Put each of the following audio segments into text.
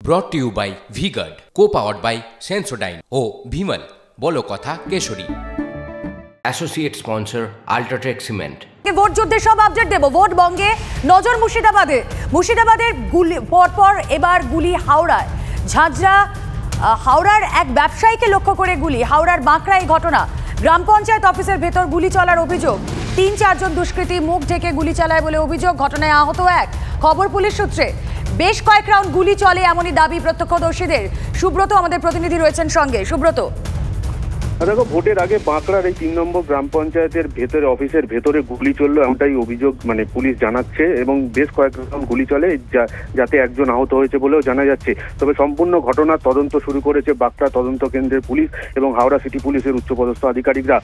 ব্রট to you by VGuard, co-powered by Sensodyne ও ভিমল বলো কথা Kesari. Associate sponsor UltraTech cement. ভোট যুদ্ধের সব আপডেট দেব। ভোট বঙ্গে, নজর মুর্শিদাবাদে। মুর্শিদাবাদের গুলি পরপর এবার গুলি হাওড়ায়। ঝাঁঝরা হাওড়ার এক ব্যবসায়ীকে লক্ষ্য করে গুলি। হাওড়ার বাঁকড়া এই ঘটনা। গ্রাম পঞ্চায়েত অফিসের ভেতর গুলি চলার অভিযোগ। ৩-৪ দুষ্কৃতী মুখ ঢেকে গুলি চালায় বলে অভিযোগ। ঘটনায় আহত এক। খবর পুলিশ সূত্রে। বেশ কয়েক রাউন্ড গুলি চলে এমনই দাবি প্রত্যক্ষদর্শীদের। সুব্রত আমাদের প্রতিনিধি রয়েছেন সঙ্গে। সুব্রত, দেখো, ভোটের আগে বাঁকড়ার এই ৩ নম্বর গ্রাম পঞ্চায়েতের ভেতরে অফিসের ভেতরে গুলি চললো এমনটাই অভিযোগ পুলিশ জানাচ্ছে এবং বেশ কয়েক রাউন্ড গুলি চলে যাতে একজন আহত হয়েছে বলেও জানা যাচ্ছে। তবে সম্পূর্ণ ঘটনার তদন্ত শুরু করেছে বাঁকড়া তদন্ত কেন্দ্রের পুলিশ এবং হাওড়া সিটি পুলিশের উচ্চপদস্থ আধিকারিকরা।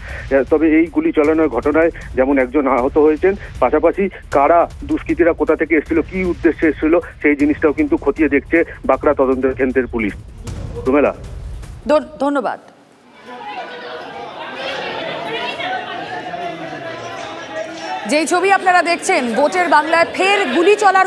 তবে এই গুলি চালানোর ঘটনায় যেমন একজন আহত হয়েছেন, পাশাপাশি কারা দুষ্কৃতীরা কোথা থেকে এসেছিল, কি উদ্দেশ্যে এসেছিল সেই জিনিসটাও কিন্তু খতিয়ে দেখছে বাঁকড়া তদন্ত কেন্দ্রের পুলিশ। রুমেলা, ধন্যবাদ। যেই ছবি আপনারা দেখছেন, ভোটের বাংলায় ফের গুলি চলার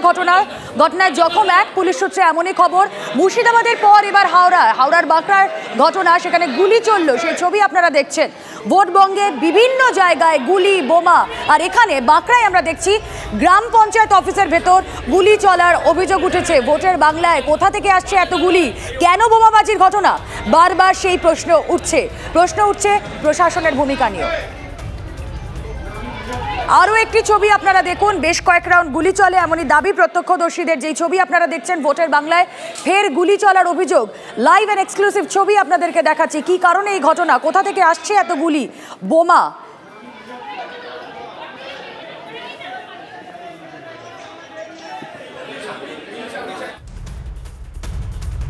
ঘটনায় জখম এক। পুলিশ সূত্রে এমনই খবর। মুর্শিদাবাদের পর এবার হাওড়ার বাঁকড়ার ঘটনা, সেখানে গুলি চলল, সেই ছবি আপনারা দেখছেন। ভোটবঙ্গে বিভিন্ন জায়গায় গুলি, বোমা, আর এখানে বাঁকড়ায় আমরা দেখছি গ্রাম পঞ্চায়েত অফিসের ভেতর গুলি চলার অভিযোগ উঠেছে। ভোটের বাংলায় কোথা থেকে আসছে এত গুলি, কেন বোমাবাজির ঘটনা, বারবার সেই প্রশ্ন উঠছে প্রশাসনের ভূমিকা নিয়ে। আরও একটি ছবি আপনারা দেখুন। বেশ কয়েক রাউন্ড গুলি চলে এমনই দাবি প্রত্যক্ষদর্শীদের। যেই ছবি আপনারা দেখছেন, ভোটের বাংলায় ফের গুলি চলার অভিযোগ। লাইভ অ্যান্ড এক্সক্লুসিভ ছবি আপনাদেরকে দেখাচ্ছি। কি কারণে এই ঘটনা, কোথা থেকে আসছে এত গুলি, বোমা।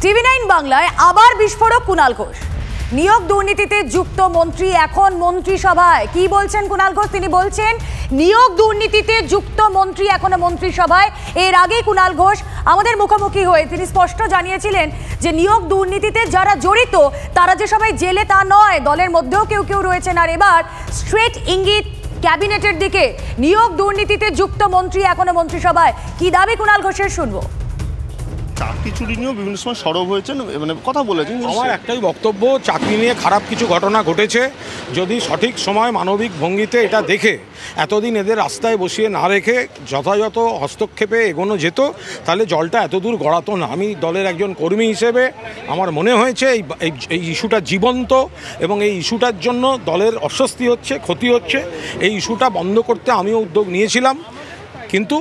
TV9 বাংলায় আবার বিস্ফোরক কুণাল ঘোষ। নিয়োগ দুর্নীতিতে যুক্ত মন্ত্রী এখন মন্ত্রিসভায়। কি বলছেন কুণাল ঘোষ? তিনি বলছেন নিয়োগ দুর্নীতিতে যুক্ত মন্ত্রী এখনো মন্ত্রিসভায়। এর আগে কুণাল ঘোষ আমাদের মুখোমুখি হয়ে তিনি স্পষ্ট জানিয়েছিলেন যে নিয়োগ দুর্নীতিতে যারা জড়িত তারা যে সবাই জেলে তা নয়, দলের মধ্যেও কেউ রয়েছেন। আর এবার স্ট্রেট ইঙ্গিত ক্যাবিনেটের দিকে। নিয়োগ দুর্নীতিতে যুক্ত মন্ত্রী এখনো মন্ত্রিসভায়। কি দাবি কুণাল ঘোষের শুনবো। চাকরি চুরি নিয়েও বিভিন্ন সময় সরব হয়েছেন, কথা বলেছেন। আমার একটাই বক্তব্য, চাকরি নিয়ে খারাপ কিছু ঘটনা ঘটেছে। যদি সঠিক সময় মানবিক ভঙ্গিতে এটা দেখে এতদিন এদের রাস্তায় বসিয়ে না রেখে যথাযথ হস্তক্ষেপে এগোনো যেত, তাহলে জলটা এত দূর গড়াতো না। আমি দলের একজন কর্মী হিসেবে আমার মনে হয়েছে এই ইস্যুটা জীবন্ত এবং এই ইস্যুটার জন্য দলের অস্বস্তি হচ্ছে, ক্ষতি হচ্ছে। এই ইস্যুটা বন্ধ করতে আমিও উদ্যোগ নিয়েছিলাম, কিন্তু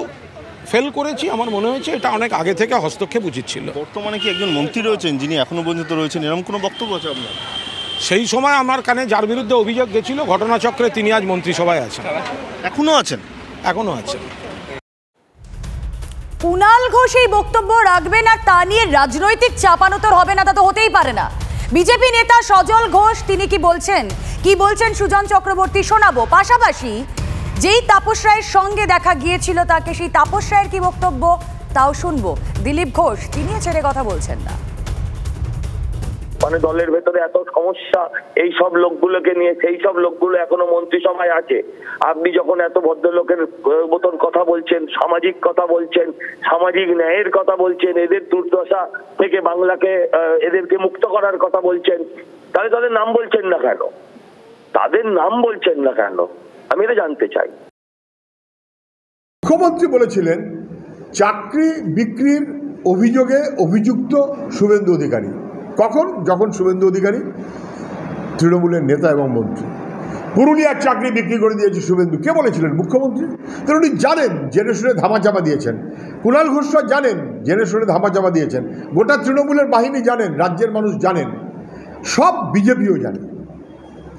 ফেল করেছি। আমার মনে হয়েছে এটা অনেক আগে থেকে হস্তক্ষেপ উচিত ছিল। বর্তমানে কি একজন মন্ত্রী রয়েছেন যিনি এখনো পর্যন্ত রয়েছেন, এরকম কোনো বক্তব্য আছে আপনার? সেই সময় আমার কানে যার বিরুদ্ধে অভিযোগ গেছিল ঘটনাচক্রে, তিনি আজ মন্ত্রিসভায় আছেন। এখনো আছেন? এখনো আছেন। কুণাল ঘোষ এই বক্তব্য রাখবেন আর তা নিয়ে রাজনৈতিক চাপানোতর হবে না, তা তো হতেই পারে না। বিজেপি নেতা সজল ঘোষ তিনি কি বলছেন সুজন চক্রবর্তী শোনাবো। পাশাপাশি যেই তাপস রায়ের সঙ্গে দেখা গিয়েছিল তাকে, সেই তাপস রায়ের কি বক্তব্য তাও শুনবো। দিলীপ ঘোষ তিনিও ছেড়ে কথা বলছেন না। দলের ভেতরে এত সমস্যা, এই সব লোকগুলোকে নিয়ে, সেই সব লোকগুলো এখনো মন্ত্রিসভায় আছে। আপনি যখন এত ভদ্রলোকের মতন কথা বলছেন, সামাজিক কথা বলছেন, সামাজিক ন্যায়ের কথা বলছেন, এদের দুর্দশা থেকে বাংলাকে এদেরকে মুক্ত করার কথা বলছেন, তাহলে তাদের নাম বলছেন না কেন? আমি এটা জানতে চাই। মুখ্যমন্ত্রী বলেছিলেন চাকরি বিক্রির অভিযোগে অভিযুক্ত শুভেন্দু অধিকারী। কখন? যখন শুভেন্দু অধিকারী তৃণমূলের নেতা এবং মন্ত্রী। পুরুলিয়ার চাকরি বিক্রি করে দিয়েছে শুভেন্দু। কে বলেছিলেন? মুখ্যমন্ত্রী। তো উনি জানেন, জেনে শুনে ধামাচাপা দিয়েছেন। কুণাল ঘোষরা জানেন, জেনে শুনে ধামাচাপা দিয়েছেন। গোটা তৃণমূলের বাহিনী জানেন, রাজ্যের মানুষ জানেন, সব বিজেপিও জানে,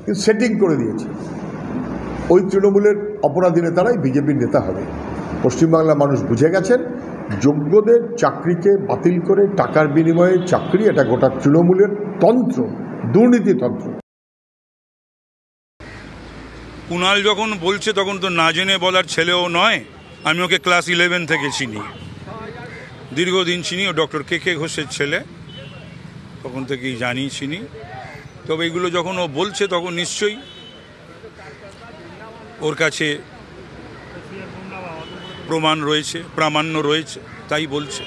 কিন্তু সেটিং করে দিয়েছে। ওই তৃণমূলের অপরাধী নেতারাই বিজেপির নেতা হবে। পশ্চিমবাংলার মানুষ বুঝে গেছেন, যোগ্যদের চাকরিকে বাতিল করে টাকার বিনিময়ে চাকরি, এটা গোটা তৃণমূলের তন্ত্র, দুর্নীতিতন্ত্র। কুণাল যখন বলছে তখন তো না জেনে বলার ছেলেও নয়। আমি ওকে ক্লাস 11 থেকে চিনি, দীর্ঘদিন চিনি। ও ডক্টর কে ঘোষের ছেলে, তখন থেকেই চিনি। তবে এগুলো যখন ও বলছে তখন নিশ্চয়ই ওর কাছে প্রামাণ্য রয়েছে, তাই বলছে।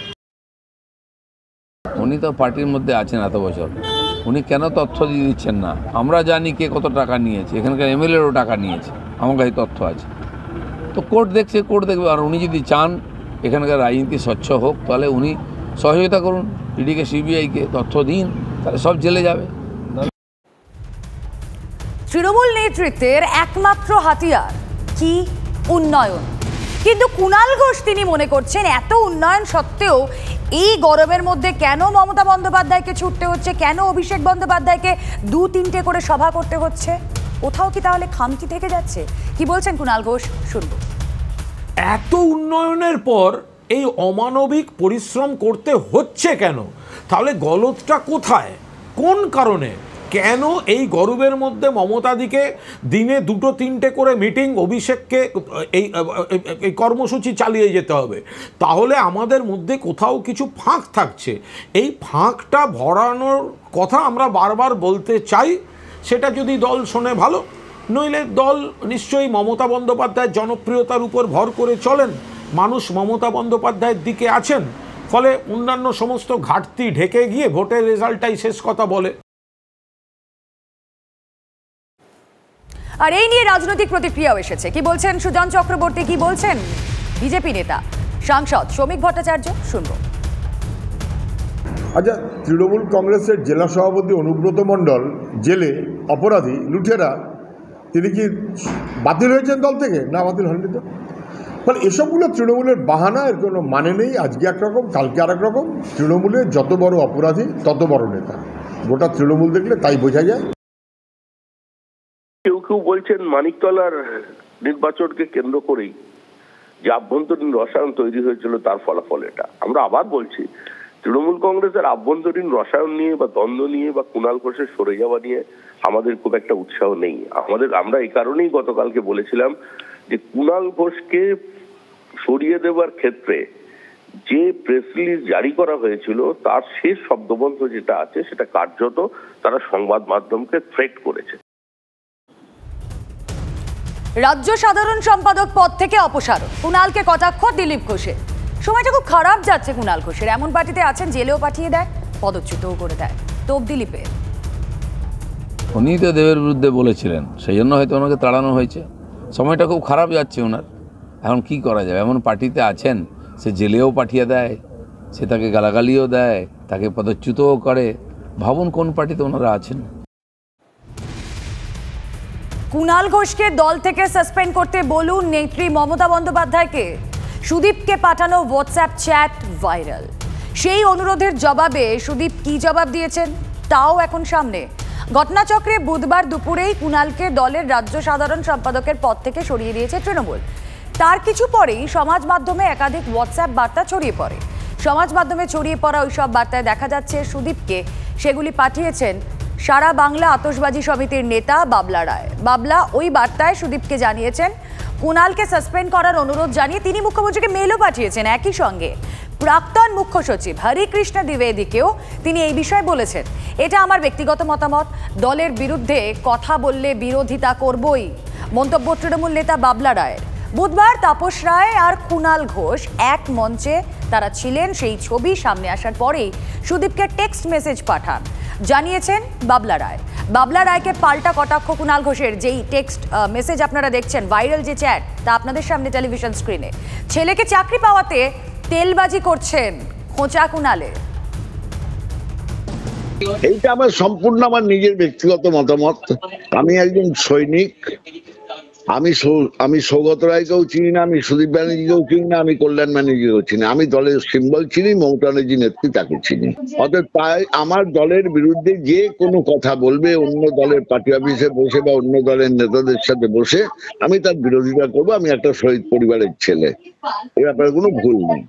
উনি তো পার্টির মধ্যে আছেন এত বছর, উনি কেন তথ্য দিয়ে দিচ্ছেন না? আমরা জানি কে কত টাকা নিয়েছে, এখানকার এমএলএরও টাকা নিয়েছে, আমার কাছে তথ্য আছে। তো কোর্ট দেখছে, কোর্ট দেখবে। আর উনি যদি চান এখানকার রাজনীতি স্বচ্ছ হোক, তাহলে উনি সহযোগিতা করুন, ইডিকে সিবিআইকে তথ্য দিন, তাহলে সব জেলে যাবে। তৃণমূল নেতৃত্বের একমাত্র হাতিয়ার কি? উন্নয়ন। কিন্তু কুণাল ঘোষ তিনি মনে করছেন এত উন্নয়ন সত্ত্বেও এই গরমের মধ্যে কেন মমতা বন্দ্যোপাধ্যায়কে ছুটতে হচ্ছে, কেন অভিষেক বন্দ্যোপাধ্যায়কে 2-3টে করে সভা করতে হচ্ছে? কোথাও কি তাহলে খামতি থেকে যাচ্ছে? কি বলছেন কুণাল ঘোষ, শুনবো। এত উন্নয়নের পর এই অমানবিক পরিশ্রম করতে হচ্ছে কেন? তাহলে গলতটা কোথায়, কোন কারণে? কেন এই গরমের মধ্যে মমতাদিকে দিনে 2-3টে করে মিটিং, অভিষেককে এই কর্মসূচি চালিয়ে যেতে হবে? তাহলে আমাদের মধ্যে কোথাও কিছু ফাঁক থাকছে। এই ফাঁকটা ভরানোর কথা আমরা বারবার বলতে চাই। সেটা যদি দল শোনে ভালো, নইলে দল নিশ্চয়ই মমতা বন্দ্যোপাধ্যায়ের জনপ্রিয়তার উপর ভর করে চলেন। মানুষ মমতা বন্দ্যোপাধ্যায়ের দিকে আছেন, ফলে অন্যান্য সমস্ত ঘাটতি ঢেকে গিয়ে ভোটের রেজাল্টটাই শেষ কথা বলে। আর এই নিয়ে রাজনৈতিক প্রতিক্রিয়াও এসেছে। কি বলছেন সুজন চক্রবর্তী, কি বলছেন বিজেপি নেতা সাংসদ শ্রমিক ভট্টাচার্য, শুনবো। আচ্ছা, তৃণমূল কংগ্রেসের জেলা সভাপতি অনুব্রত মণ্ডল জেলে অপরাধী লুটেরা, তিনি কি বাতিল হয়েছেন দল থেকে? না, বাতিল হননি তো। ফলে এসবগুলো তৃণমূলের বাহানা, এর কোনো মানে নেই। আজকে একরকম, কালকে আর একরকম। তৃণমূলের যত বড় অপরাধী তত বড় নেতা। গোটা তৃণমূল দেখলে তাই বোঝা যায়। কেউ কেউ বলছেন মানিকতলার নির্বাচনকে কেন্দ্র করেই যে আভ্যন্তরীণ রসায়ন তৈরি হয়েছিল তার ফলাফল এটা। আমরা আবার বলছি, তৃণমূল কংগ্রেসের আভ্যন্তরীণ রসায়ন নিয়ে বা দ্বন্দ্ব নিয়ে বা কুণাল ঘোষের সরে যাওয়া নিয়ে আমাদের খুব একটা উৎসাহ নেই। আমরা এই কারণেই গতকালকে বলেছিলাম যে কুণাল ঘোষকে সরিয়ে দেওয়ার ক্ষেত্রে যে প্রেস রিলিজ জারি করা হয়েছিল তার শেষ শব্দবন্ধ যেটা আছে সেটা কার্যত তারা সংবাদ মাধ্যমকে থ্রেট করেছে। রাজ্য সাধারণ সম্পাদক পদ থেকে অপসারণ, কুণালকে কটাক্ষ দিলীপ ঘোষের। সময়টা খুব খারাপ যাচ্ছে কুণাল ঘোষের। এমন পার্টিতে আছেন জেলেও পাঠিয়ে দেয়, পদচ্যুতও করে দেয়। তোপ দিলীপের। উনি তো দেবের বিরুদ্ধে বলেছিলেন, সেই জন্য হয়তো ওনাকে তাড়ানো হয়েছে। সময়টা খুব খারাপ যাচ্ছে ওনার। এখন কি করা যাবে? এমন পার্টিতে আছেন, সে জেলেও পাঠিয়ে দেয়, সে তাকে গালাগালিও দেয়, তাকে পদচ্যুতও করে। ভাবুন কোন পার্টিতে ওনারা আছেন। কুণাল ঘোষকে দল থেকে সাসপেন্ড করতে বলুন নেত্রী মমতা বন্দ্যোপাধ্যায়কে। সুদীপকে পাঠানো হোয়াটসঅ্যাপ চ্যাট ভাইরাল। সেই অনুরোধের জবাবে সুদীপ কি জবাব দিয়েছেন তাও এখন সামনে। ঘটনাচক্রে বুধবার দুপুরেই কুণালকে দলের রাজ্য সাধারণ সম্পাদকের পদ থেকে সরিয়ে দিয়েছে তৃণমূল। তার কিছু পরেই সমাজ মাধ্যমে একাধিক হোয়াটসঅ্যাপ বার্তা ছড়িয়ে পড়ে। সমাজ মাধ্যমে ছড়িয়ে পড়া ওইসব বার্তায় দেখা যাচ্ছে সুদীপকে সেগুলি পাঠিয়েছেন সারা বাংলা আতশবাজি সমিতির নেতা বাবলা রায়। বাবলা ওই বার্তায় সুদীপকে জানিয়েছেন কুণালকে সাসপেন্ড করার অনুরোধ জানিয়ে তিনি মুখ্যমন্ত্রীকে মেলও পাঠিয়েছেন। একই সঙ্গে প্রাক্তন মুখ্য সচিব হরিকৃষ্ণ দ্বিবেদীকেও তিনি এই বিষয়ে বলেছেন, এটা আমার ব্যক্তিগত মতামত, দলের বিরুদ্ধে কথা বললে বিরোধিতা করবই। মন্তব্য তৃণমূল নেতা বাবলা রায়ের। বুধবার তাপস রায় আর কুণাল ঘোষ এক মঞ্চে তারা ছিলেন। সেই ছবি সামনে আসার পরেই সুদীপকে টেক্সট মেসেজ পাঠান, জানিয়েছেন বাবলা রায়। বাবলা রায়কে পাল্টা কটাক্ষ কুণাল ঘোষের। যেই টেক্সট মেসেজ আপনারা দেখছেন, ভাইরাল যে চ্যাট, তা আপনাদের সামনে টেলিভিশন স্ক্রিনে। ছেলেকে চাকরি পাওয়াতে তেলবাজি করছেন খোঁচা কুণালের। এইটা আমার সম্পূর্ণ আমার নিজের ব্যক্তিগত মতামত। আমি একজন সৈনিক। আমি সৌগত রায়কেও চিনি না, আমি সুদীপ ব্যানার্জিকেও চিনি না, আমি কল্যাণ ব্যানার্জিকেও চিনি। আমি দলের সিম্বল চিনি, মমতা ব্যানার্জি নেত্রী তাকে চিনি। অর্থাৎ তাই আমার দলের বিরুদ্ধে যে কোনো কথা বলবে অন্য দলের পার্টি অফিসে বসে বা অন্য দলের নেতাদের সাথে বসে, আমি তার বিরোধিতা করবো। আমি একটা শহীদ পরিবারের ছেলে, এ ব্যাপারে কোনো ভুল নেই।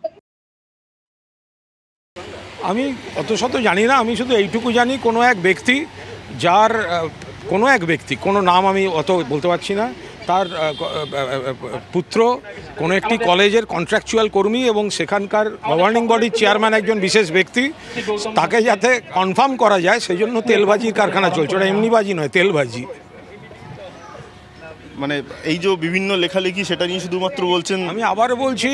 আমি অত শত জানি না, আমি শুধু এইটুকু জানি কোনো এক ব্যক্তি, যার কোনো নাম আমি অত বলতে পারছি না, তার পুত্র কোনো একটি কলেজের কন্ট্রাকচুয়াল কর্মী এবং সেখানকার গভর্নিং বডির চেয়ারম্যান একজন বিশেষ ব্যক্তি। তাকে যাতে কনফার্ম করা যায় সেই জন্য তেলবাজির কারখানা চলছে। ওটা এমনি বাজি নয়, তেলবাজি। মানে এই যে বিভিন্ন লেখালেখি সেটা নিয়ে শুধুমাত্র বলছেন। আমি আবার বলছি,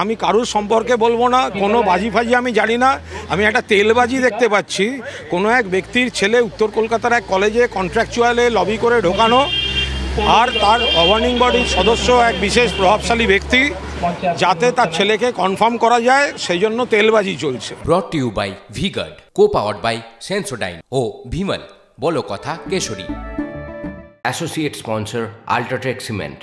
আমি কারুর সম্পর্কে বলবো না, কোনো বাজি ফাজি আমি জানি না। আমি একটা তেলবাজি দেখতে পাচ্ছি, কোনো এক ব্যক্তির ছেলে উত্তর কলকাতার এক কলেজে কন্ট্রাকচুয়ালে লবি করে ঢোকানো, আর তার গভর্নিং বডির সদস্য এক বিশেষ প্রভাবশালী ব্যক্তি, যাতে তার ছেলেকে কনফার্ম করা যায়, সেই জন্য তেলবাজি চলছে। Brought to you by VGuard, co powered by Sensodyne ও ভিমল, বলো কথা Kesari. Associate sponsor UltraTech cement.